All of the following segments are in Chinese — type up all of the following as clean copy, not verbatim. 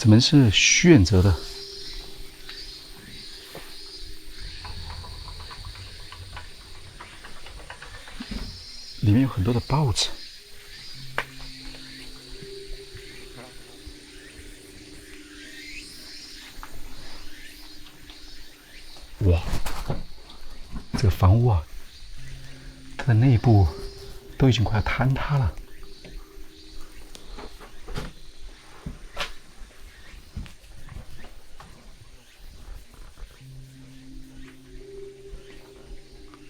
这门是选择的。里面有很多的报纸。哇，这个房屋啊，它的内部都已经快要坍塌了。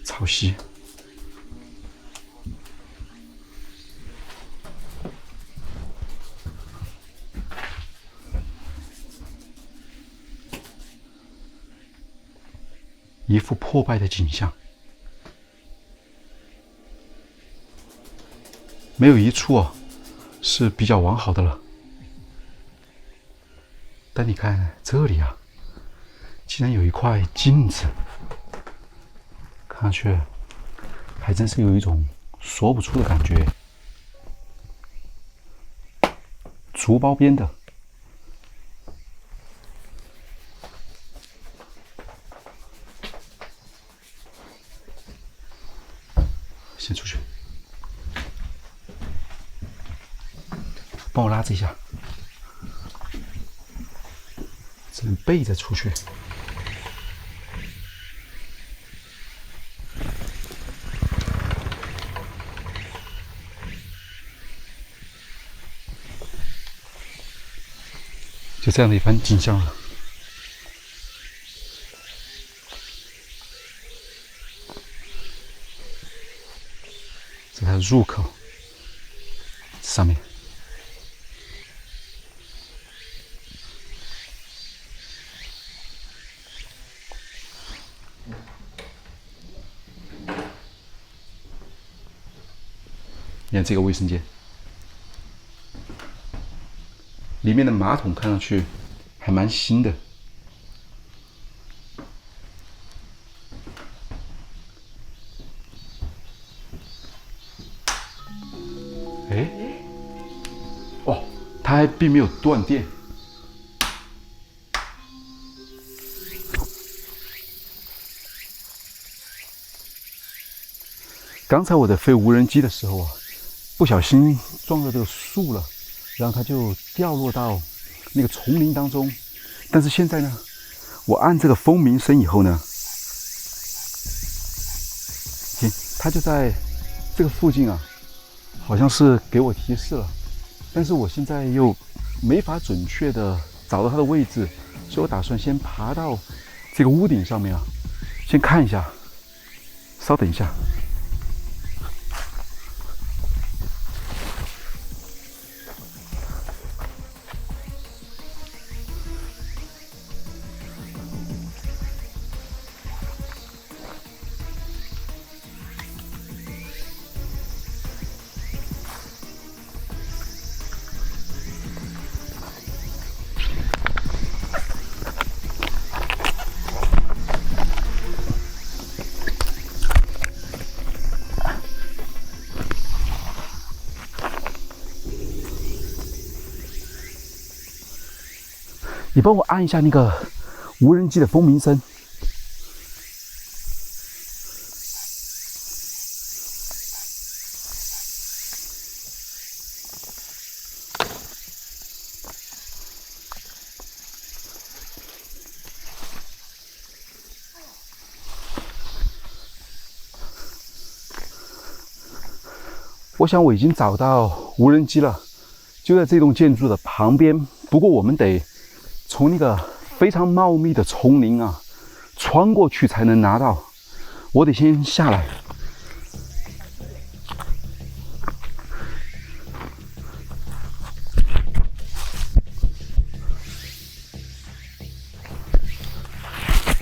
潮汐。一幅破败的景象，没有一处啊是比较完好的了。但你看这里啊，竟然有一块镜子，看上去还真是有一种说不出的感觉。竹包边的。先出去，帮我拉着一下，只能背着出去。就这样的一番景象了。这它的入口上面，你看这个卫生间，里面的马桶看上去还蛮新的。哎，哦，它还并没有断电。刚才我在飞无人机的时候啊，不小心撞到这个树了，然后它就掉落到那个丛林当中。但是现在呢，我按这个蜂鸣声以后呢，行，它就在这个附近啊，好像是给我提示了，但是我现在又没法准确的找到它的位置，所以我打算先爬到这个屋顶上面啊，先看一下。稍等一下。你帮我按一下那个无人机的蜂鸣声。我想我已经找到无人机了，就在这栋建筑的旁边。不过我们得从那个非常茂密的丛林啊穿过去才能拿到，我得先下来。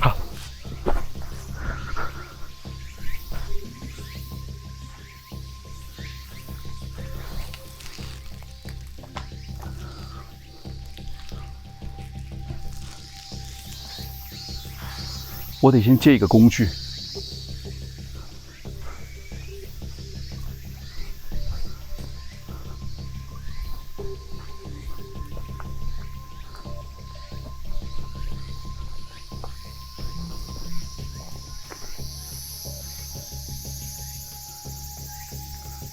好，我得先借一个工具。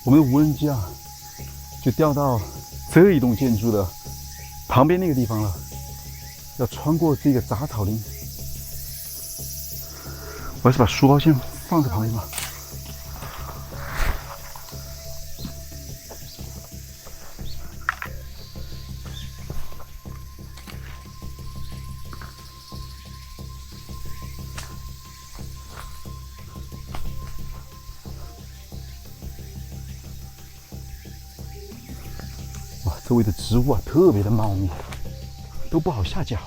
我们的无人机啊，就掉到这一栋建筑的旁边那个地方了，要穿过这个杂草林。我还是把书包先放在旁边吧。哇，周围的植物啊特别的茂密，都不好下脚。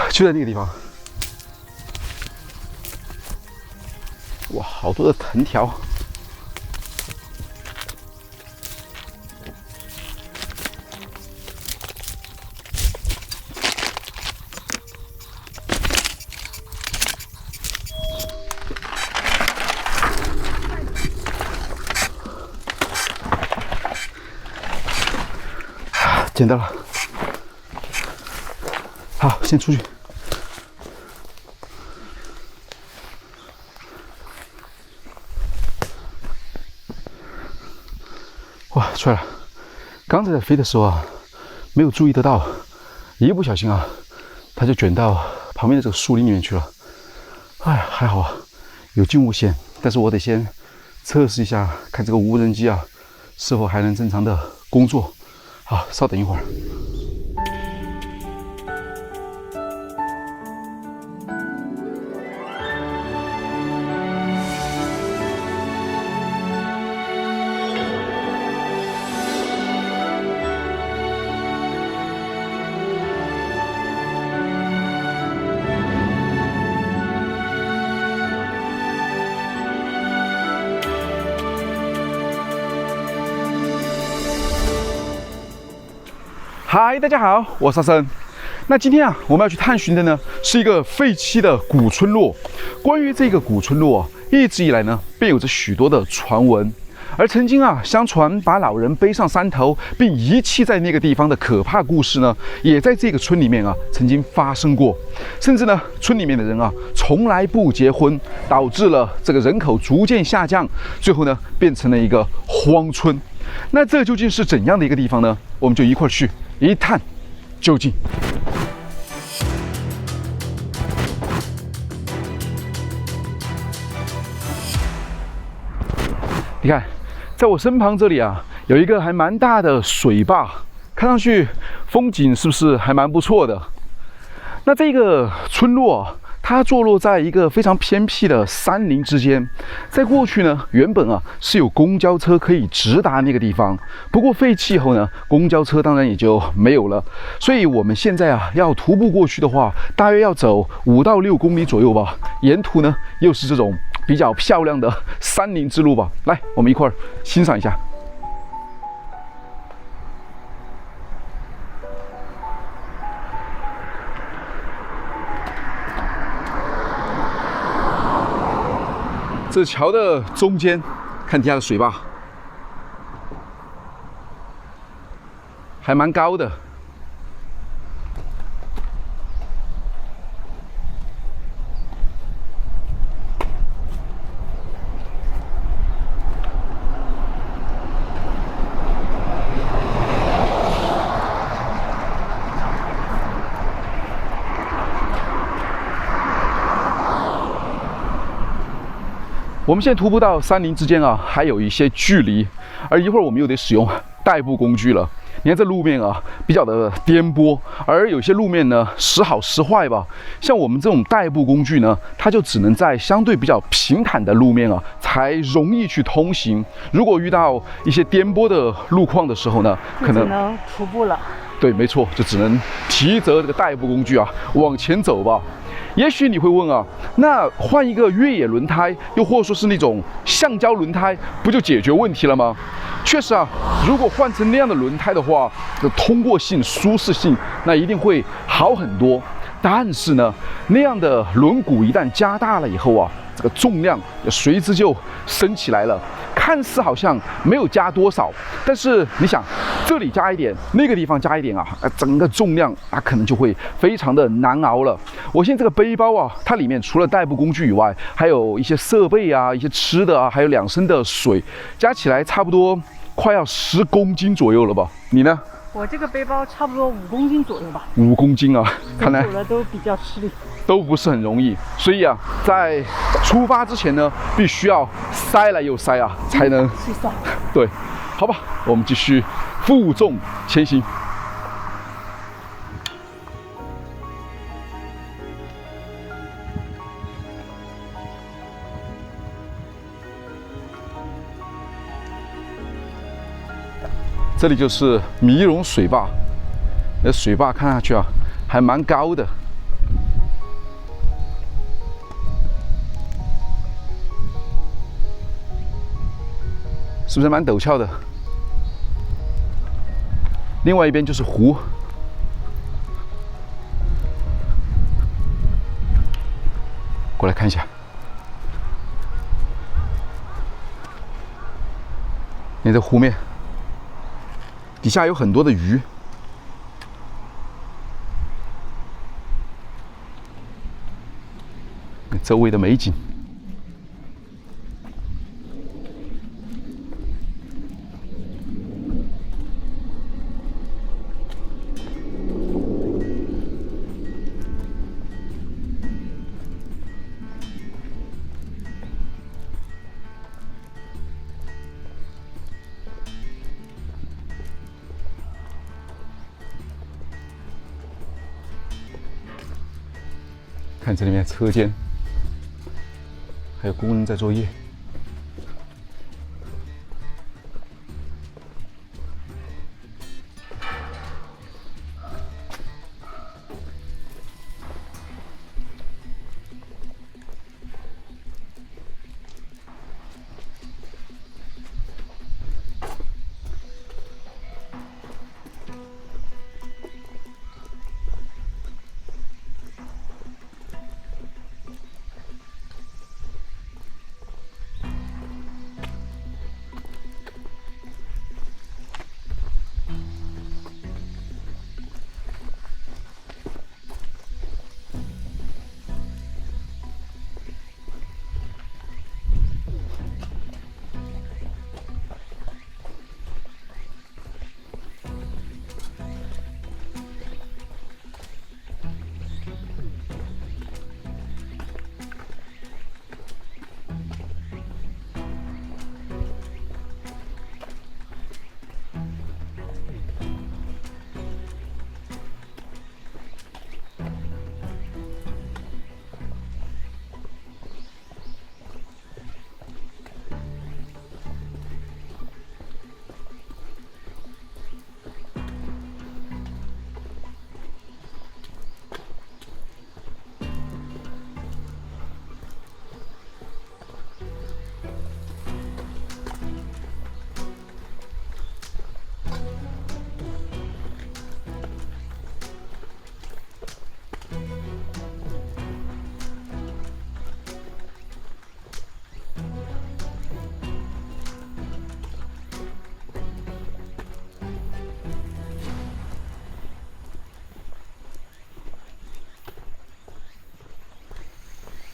就在那个地方，哇，好多的藤条。捡到了，好，先出去。哇，出来了！刚才在飞的时候啊，没有注意得到，一不小心啊，它就卷到旁边的这个树林里面去了。哎呀，还好啊，有惊无险。但是我得先测试一下，看这个无人机啊，是否还能正常的工作。好，稍等一会儿。嗨，大家好，我是阿生。那今天啊，我们要去探寻的呢，是一个废弃的古村落。关于这个古村落啊，一直以来呢，便有着许多的传闻。而曾经啊，相传把老人背上山头并遗弃在那个地方的可怕故事呢，也在这个村里面啊，曾经发生过。甚至呢，村里面的人啊，从来不结婚，导致了这个人口逐渐下降，最后呢，变成了一个荒村。那这究竟是怎样的一个地方呢？我们就一块儿去一探究竟。你看，在我身旁这里啊，有一个还蛮大的水坝，看上去风景是不是还蛮不错的？那这个村落啊，它坐落在一个非常偏僻的山林之间。在过去呢，原本啊是有公交车可以直达那个地方，不过废弃后呢，公交车当然也就没有了。所以我们现在啊要徒步过去的话，大约要走5到6公里左右吧。沿途呢又是这种比较漂亮的山林之路吧。来，我们一块儿欣赏一下。这桥的中间，看底下的水坝，还蛮高的。我们现在徒步到山林之间啊，还有一些距离，而一会儿我们又得使用代步工具了。你看这路面啊，比较的颠簸，而有些路面呢，时好时坏吧。像我们这种代步工具呢，它就只能在相对比较平坦的路面啊，才容易去通行。如果遇到一些颠簸的路况的时候呢，可能只能徒步了。对，没错，就只能提着这个代步工具啊往前走吧。也许你会问啊，那换一个越野轮胎，又或者说是那种橡胶轮胎，不就解决问题了吗？确实啊，如果换成那样的轮胎的话，这通过性、舒适性那一定会好很多。但是呢，那样的轮毂一旦加大了以后啊，这个重量也随之就升起来了。看似好像没有加多少，但是你想，这里加一点，那个地方加一点啊，整个重量啊可能就会非常的难熬了。我现在这个背包啊，它里面除了代步工具以外，还有一些设备啊、一些吃的啊，还有2升的水，加起来差不多快要10公斤左右了吧？你呢？我这个背包差不多5公斤左右吧。5公斤啊，看来走了都比较吃力，都不是很容易。所以啊，在出发之前呢，必须要塞来又塞啊，才能去塞。对，好吧，我们继续负重前行。这里就是迷龙水坝，那水坝看上去啊，还蛮高的。是不是蛮陡峭的？另外一边就是湖，过来看一下。你这湖面底下有很多的鱼，周围的美景。看这里面车间，还有工人在作业。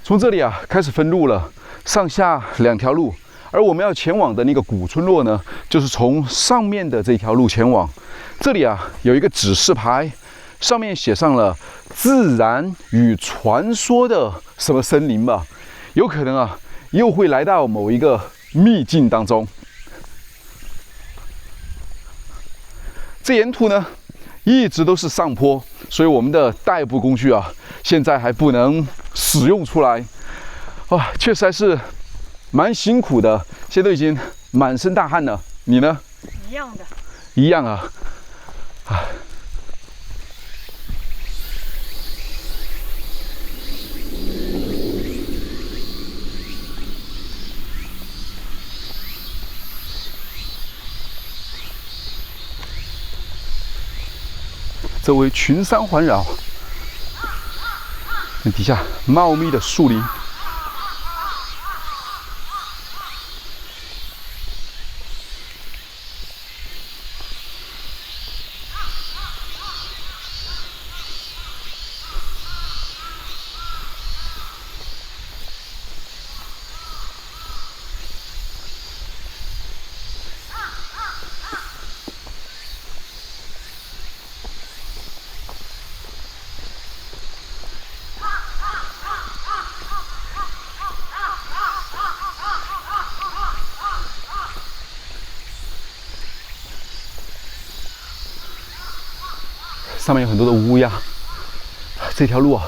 从这里啊开始分路了，上下2条路，而我们要前往的那个古村落呢，就是从上面的这条路前往。这里啊有一个指示牌，上面写上了“自然与传说的什么森林”吧，有可能啊又会来到某一个秘境当中。这沿途呢一直都是上坡，所以我们的代步工具啊，现在还不能使用出来。哇，确实还是蛮辛苦的，现在都已经满身大汗了。你呢？一样的。一样啊。周围群山环绕，那底下茂密的树林。上面有很多的乌鸦，这条路啊，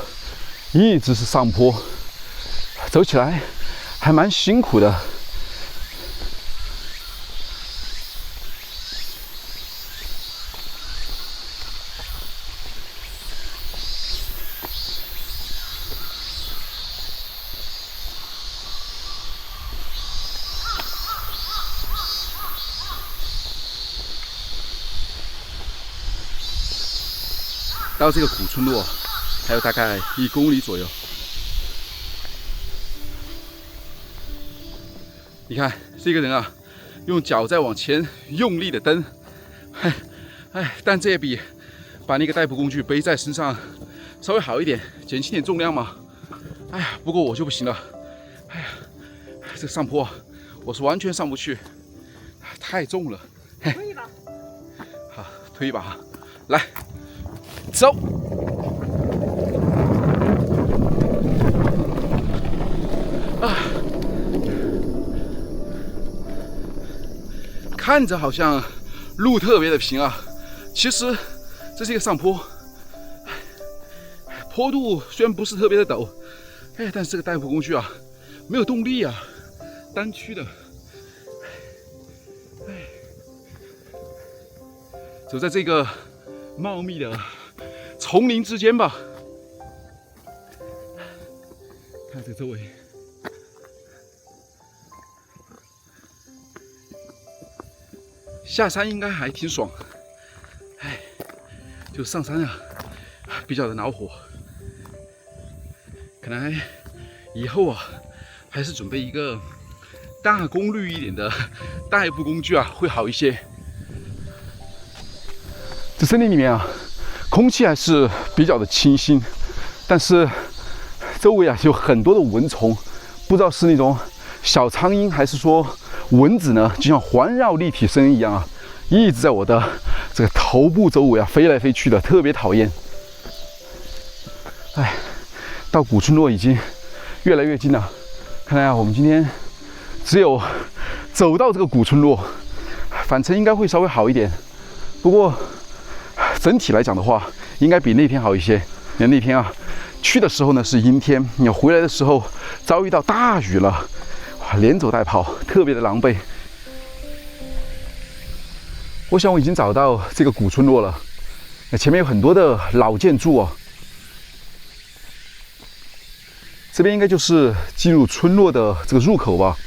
一直是上坡，走起来还蛮辛苦的。到这个古村落还有大概1公里左右。你看这个人啊，用脚在往前用力的蹬，但这也比把那个代步工具背在身上稍微好一点，减轻点重量嘛。不过我就不行了。这个上坡我是完全上不去，太重了。推一把。好，推一把哈，来。走，看着好像路特别的平啊，其实这是一个上坡，坡度虽然不是特别的陡，但是这个代步工具啊没有动力啊，单驱的，走在这个茂密的丛林之间吧，看这个周围，下山应该还挺爽，就上山啊比较的恼火，可能以后啊还是准备一个大功率一点的代步工具啊会好一些。这森林里面啊，空气还是比较的清新，但是周围啊有很多的蚊虫，不知道是那种小苍蝇还是说蚊子呢，就像环绕立体声一样啊，一直在我的这个头部周围啊飞来飞去的，特别讨厌。到古村落已经越来越近了，看来啊我们今天只有走到这个古村落，返程应该会稍微好一点，不过整体来讲的话，应该比那天好一些。你看那天啊，去的时候呢是阴天，你回来的时候遭遇到大雨了，哇，连走带跑，特别的狼狈。我想我已经找到这个古村落了，前面有很多的老建筑哦，这边应该就是进入村落的这个入口吧。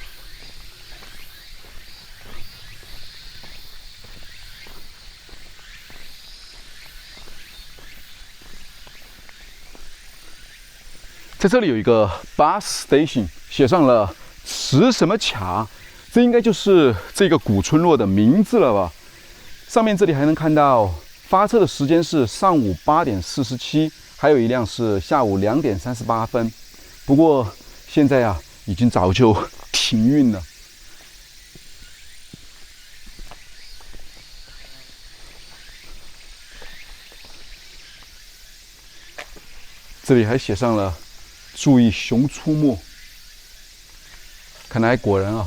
在这里有一个 bus station， 写上了池什么卡，这应该就是这个古村落的名字了吧？上面这里还能看到发车的时间是上午8点47，还有一辆是下午2点38分。不过现在啊，已经早就停运了。这里还写上了注意熊出没。看来果然啊，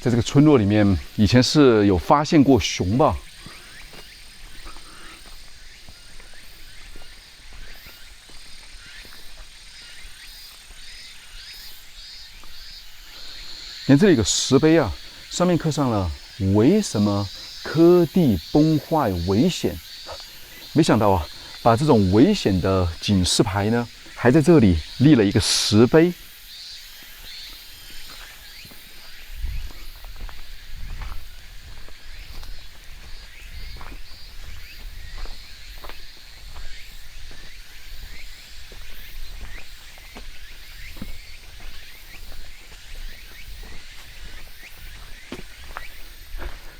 在这个村落里面以前是有发现过熊吧。看这里有个石碑啊，上面刻上了“为什么科地崩坏危险”。没想到啊，把这种危险的警示牌呢，还在这里立了一个石碑。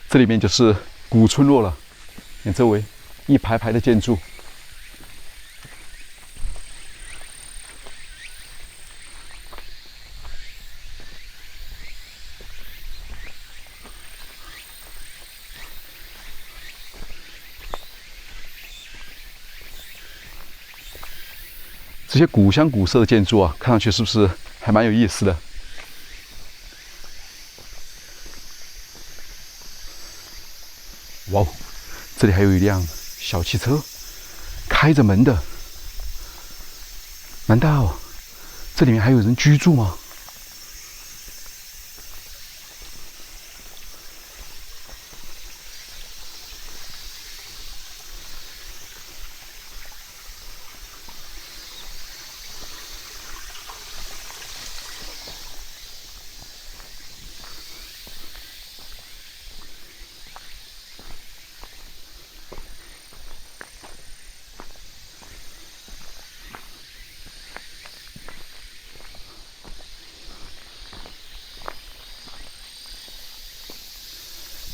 这里面就是古村落了，看周围一排排的建筑。这些古香古色的建筑啊，看上去是不是还蛮有意思的？哇哦，这里还有一辆小汽车，开着门的。难道这里面还有人居住吗？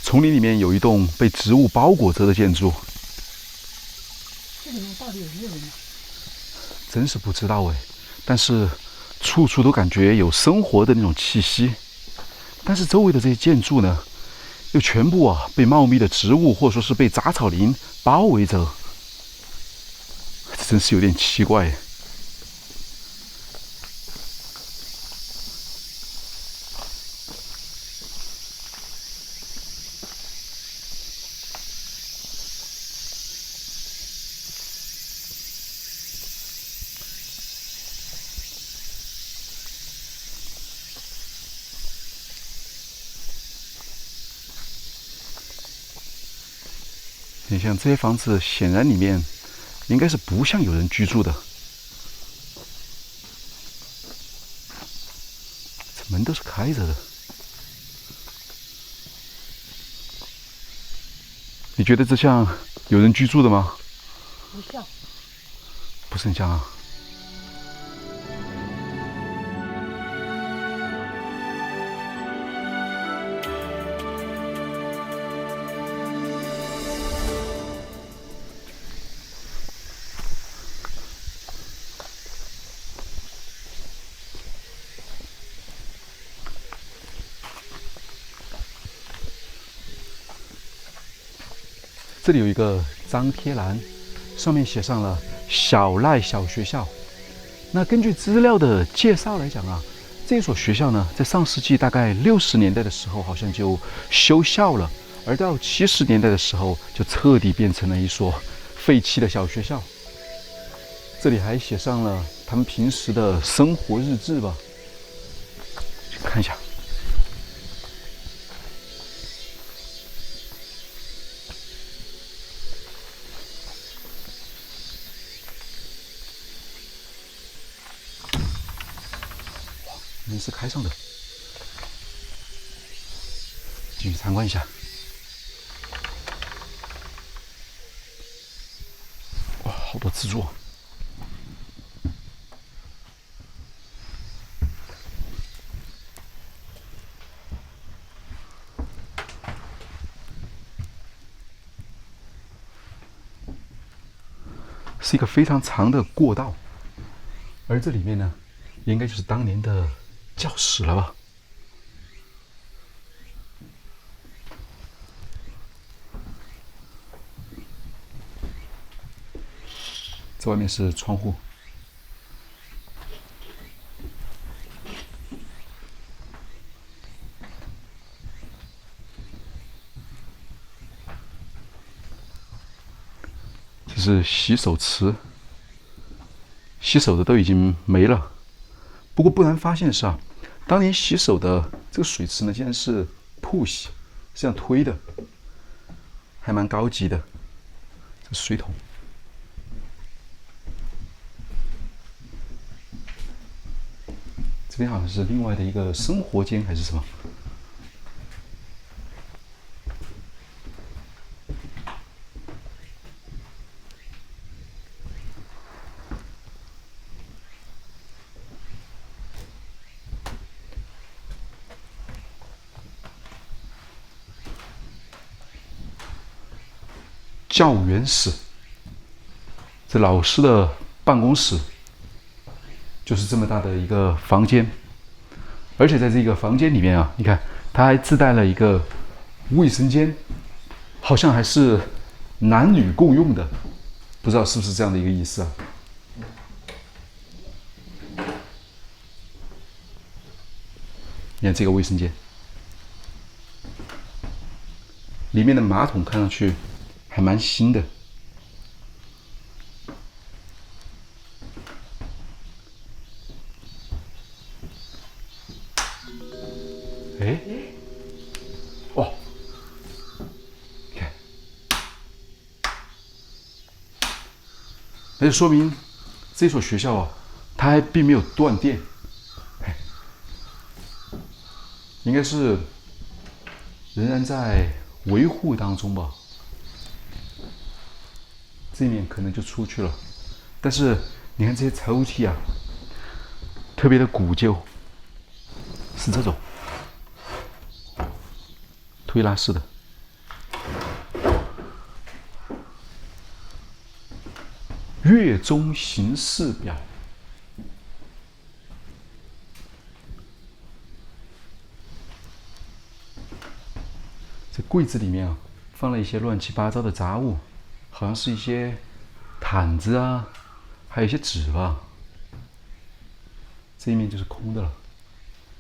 丛林里面有一栋被植物包裹着的建筑，这里面到底有没有人呢？真是不知道哎。但是处处都感觉有生活的那种气息。但是周围的这些建筑呢，又全部啊被茂密的植物或者说是被杂草林包围着，这真是有点奇怪。你像这些房子，显然里面应该是不像有人居住的。这门都是开着的。你觉得这像有人居住的吗？不像。不是很像啊。这里有一个张贴栏，上面写上了小赖小学校。那根据资料的介绍来讲啊，这所学校呢，在上世纪大概60年代的时候，好像就休校了，而到70年代的时候，就彻底变成了一所废弃的小学校。这里还写上了他们平时的生活日志吧，去看一下。门是开上的，进去参观一下。哇，好多字作。是一个非常长的过道，而这里面呢，应该就是当年的教室了吧？这外面是窗户。这是洗手池，洗手的都已经没了。不过不难发现的是啊，当年洗手的这个水池呢，竟然是铺洗，是这样推的，还蛮高级的。这水桶，这边好像是另外的一个生活间还是什么？教员室，这老师的办公室就是这么大的一个房间，而且在这个房间里面啊，你看它还自带了一个卫生间，好像还是男女共用的，不知道是不是这样的一个意思啊？你看这个卫生间，里面的马桶看上去还蛮新的。哎，哦，你看，那就说明这所学校啊，它还并没有断电，应该是仍然在维护当中吧。这一面可能就出去了，但是你看这些抽屉啊，特别的古旧，是这种推拉式的。月中行事表，这柜子里面啊，放了一些乱七八糟的杂物，好像是一些毯子啊，还有一些纸吧。这一面就是空的了，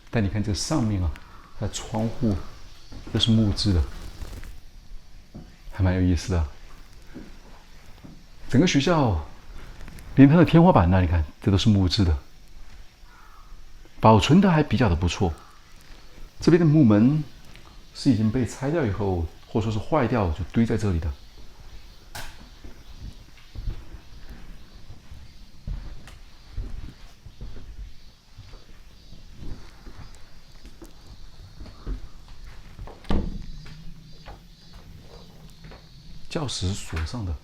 但你看这上面啊，它的窗户都是木质的，还蛮有意思的。整个学校连它的天花板呢，你看这都是木质的，保存的还比较的不错。这边的木门是已经被拆掉以后，或者说是坏掉就堆在这里的。教室锁上的，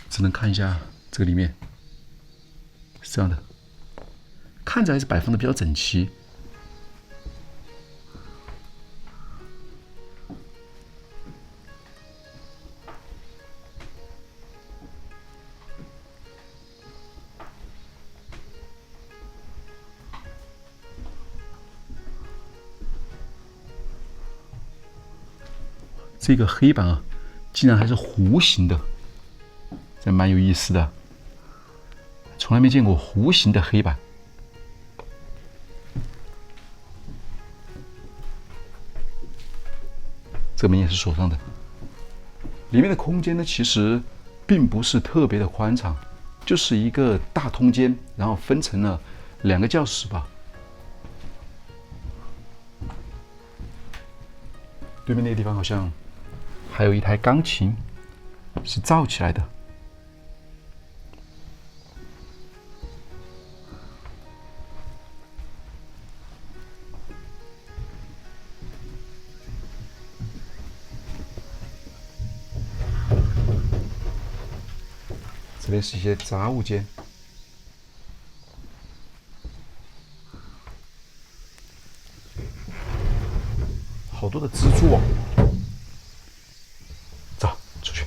只能看一下这个里面是这样的，看着还是摆放的比较整齐。这个黑板啊，竟然还是弧形的，这蛮有意思的，从来没见过弧形的黑板。这个门也是锁上的。里面的空间呢，其实并不是特别的宽敞，就是一个大通间，然后分成了2个教室吧。对面那个地方好像还有一台钢琴，是罩起来的。这边是一些杂物间，好多的蜘蛛网。走，出去。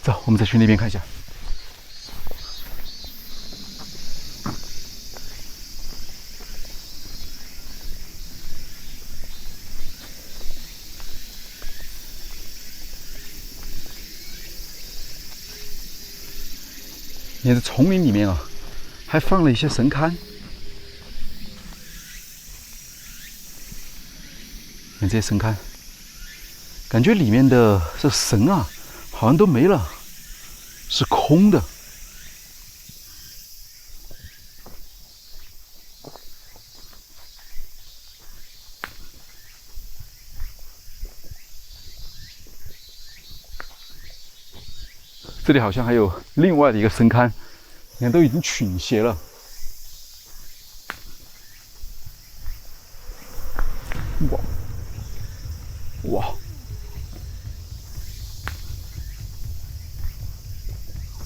走，我们再去那边看一下。你看这丛林里面啊，还放了一些神龛。看这些神龛，感觉里面的这神啊，好像都没了，是空的。这里好像还有另外的一个神龛，你看都已经倾斜了。哇！哇！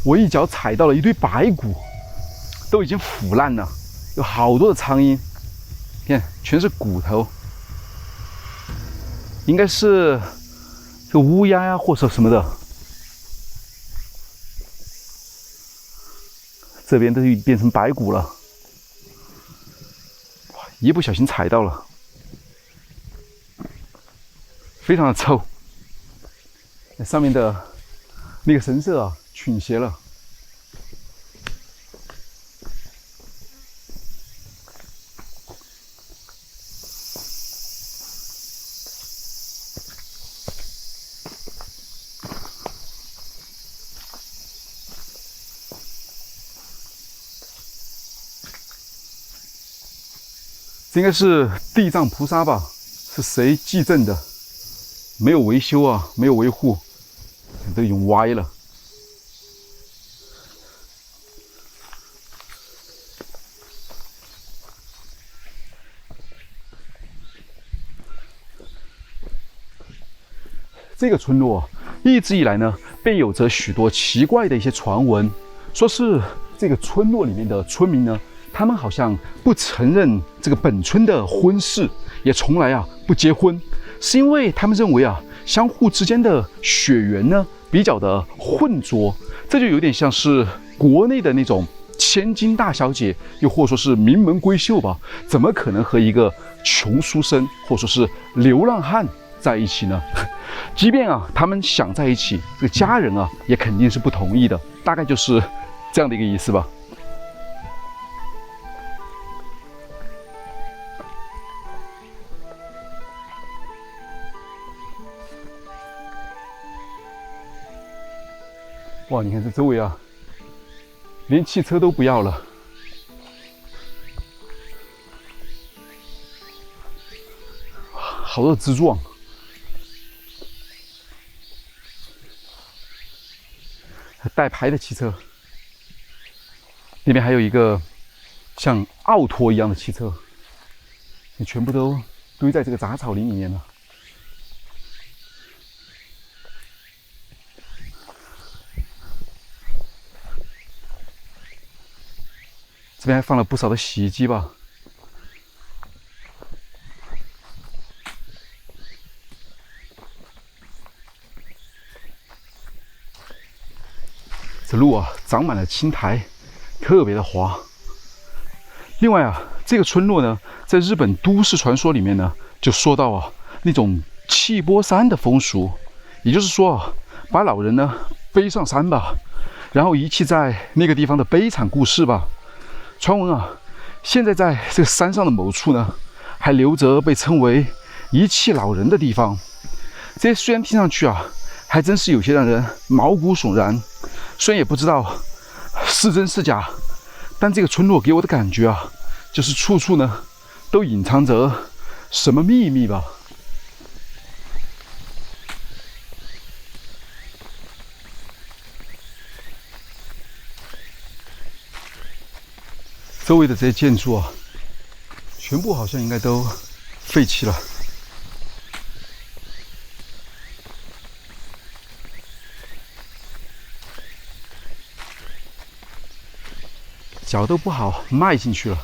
我一脚踩到了一堆白骨，都已经腐烂了，有好多的苍蝇，看全是骨头，应该是这个乌鸦呀，或者什么的。这边都变成白骨了，一不小心踩到了，非常的臭。上面的那个神社啊，倾斜了。这应该是地藏菩萨吧？是谁祭镇的？没有维修啊，没有维护，都已经歪了。这个村落一直以来呢，便有着许多奇怪的一些传闻，说是这个村落里面的村民呢，他们好像不承认这个本村的婚事，也从来不结婚，是因为他们认为相互之间的血缘呢比较的混浊，这就有点像是国内的那种千金大小姐，又或者说是名门闺秀吧，怎么可能和一个穷书生或者说是流浪汉在一起呢？即便他们想在一起，这个家人也肯定是不同意的，大概就是这样的一个意思吧。哇，你看这周围连汽车都不要了，好多蜘蛛网。带牌的汽车，那边还有一个像奥拓一样的汽车，全部都堆在这个杂草林里面了。这边还放了不少的洗衣机吧。这路长满了青苔，特别的滑。另外这个村落呢，在日本都市传说里面呢，就说到那种弃波山的风俗，也就是说把老人呢背上山吧，然后遗弃在那个地方的悲惨故事吧。传闻现在在这个山上的某处呢，还留着被称为遗弃老人的地方。这些虽然听上去还真是有些让人毛骨悚然。虽然也不知道是真是假，但这个村落给我的感觉就是处处呢都隐藏着什么秘密吧。周围的这些建筑全部好像应该都废弃了。脚都不好迈进去了，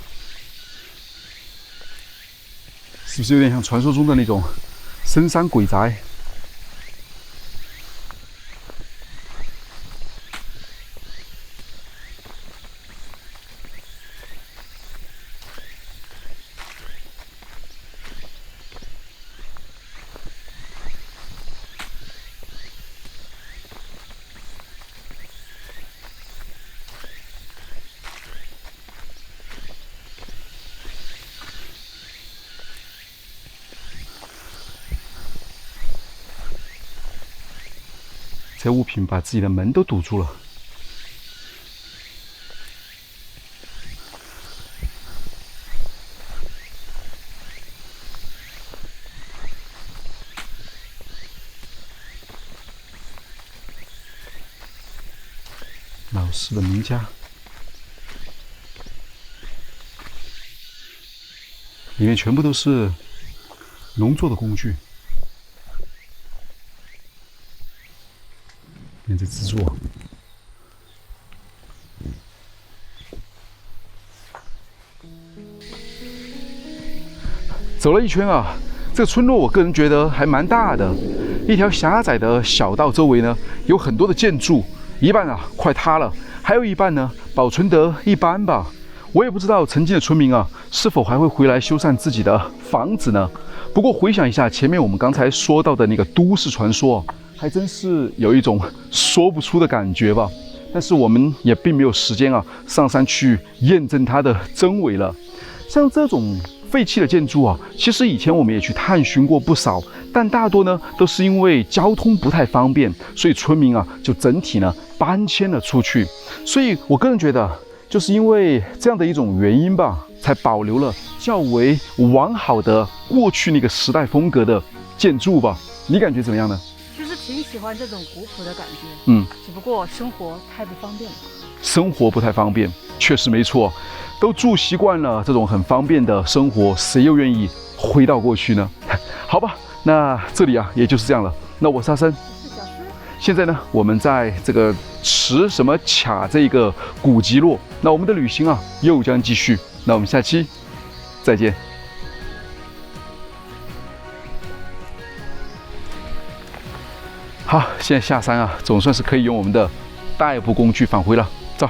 是不是有点像传说中的那种深山鬼宅？这物品把自己的门都堵住了。老式的名家，里面全部都是农作的工具。看这制作，走了一圈啊，这个村落我个人觉得还蛮大的。一条狭窄的小道周围呢，有很多的建筑。一半啊快塌了，还有一半呢保存得一般吧。我也不知道曾经的村民啊是否还会回来修缮自己的房子呢。不过回想一下前面我们刚才说到的那个都市传说，还真是有一种说不出的感觉吧。但是我们也并没有时间啊上山去验证它的真伪了。像这种废弃的建筑啊，其实以前我们也去探寻过不少，但大多呢都是因为交通不太方便，所以村民啊就整体呢搬迁了出去。所以我个人觉得，就是因为这样的一种原因吧，才保留了较为完好的过去那个时代风格的建筑吧。你感觉怎么样呢？其实挺喜欢这种古朴的感觉，只不过生活太不方便了。生活不太方便，确实没错。都住习惯了这种很方便的生活，谁又愿意回到过去呢？好吧，那这里啊，也就是这样了。那我是阿森，我是小诗。现在呢，我们在这个池什么卡这个古籍落，那我们的旅行啊又将继续。那我们下期再见。好，现在下山啊，总算是可以用我们的代步工具返回了。走。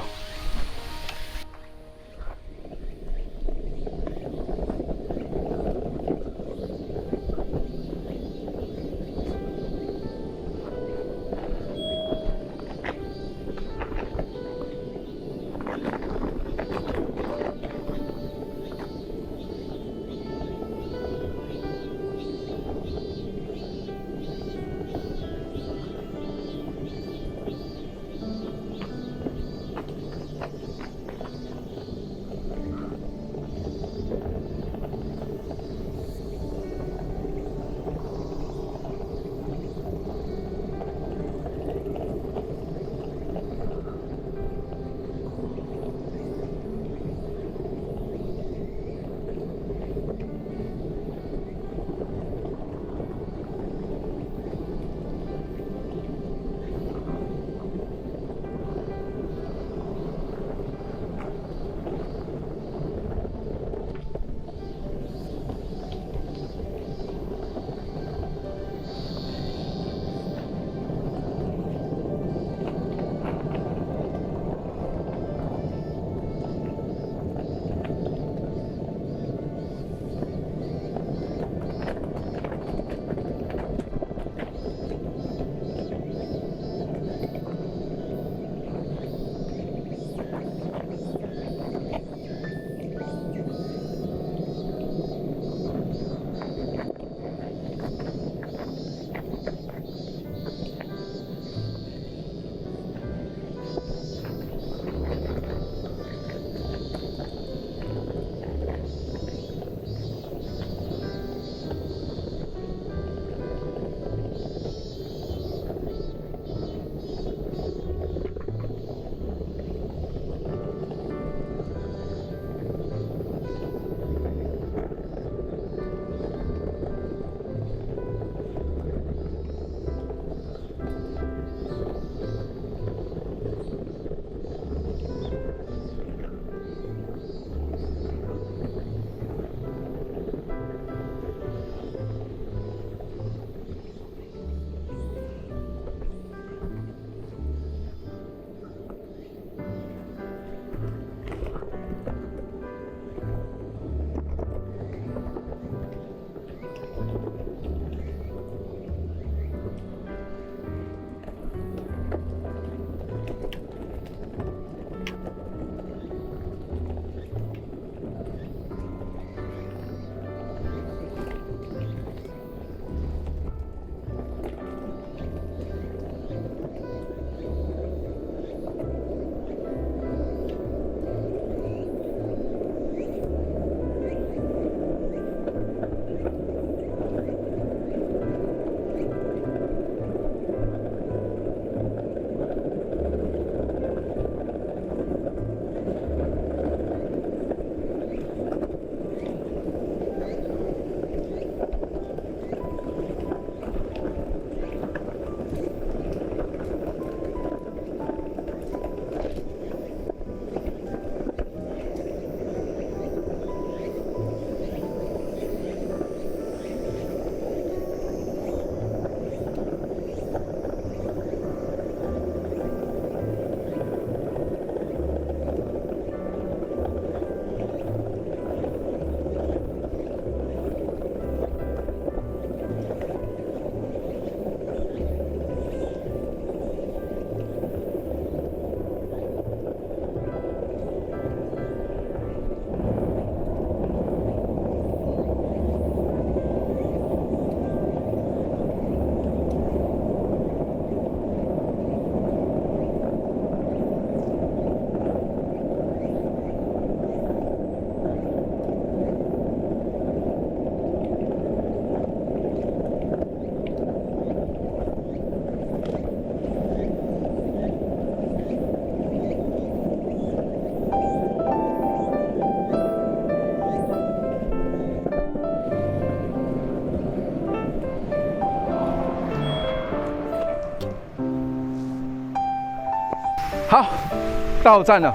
好，到站了。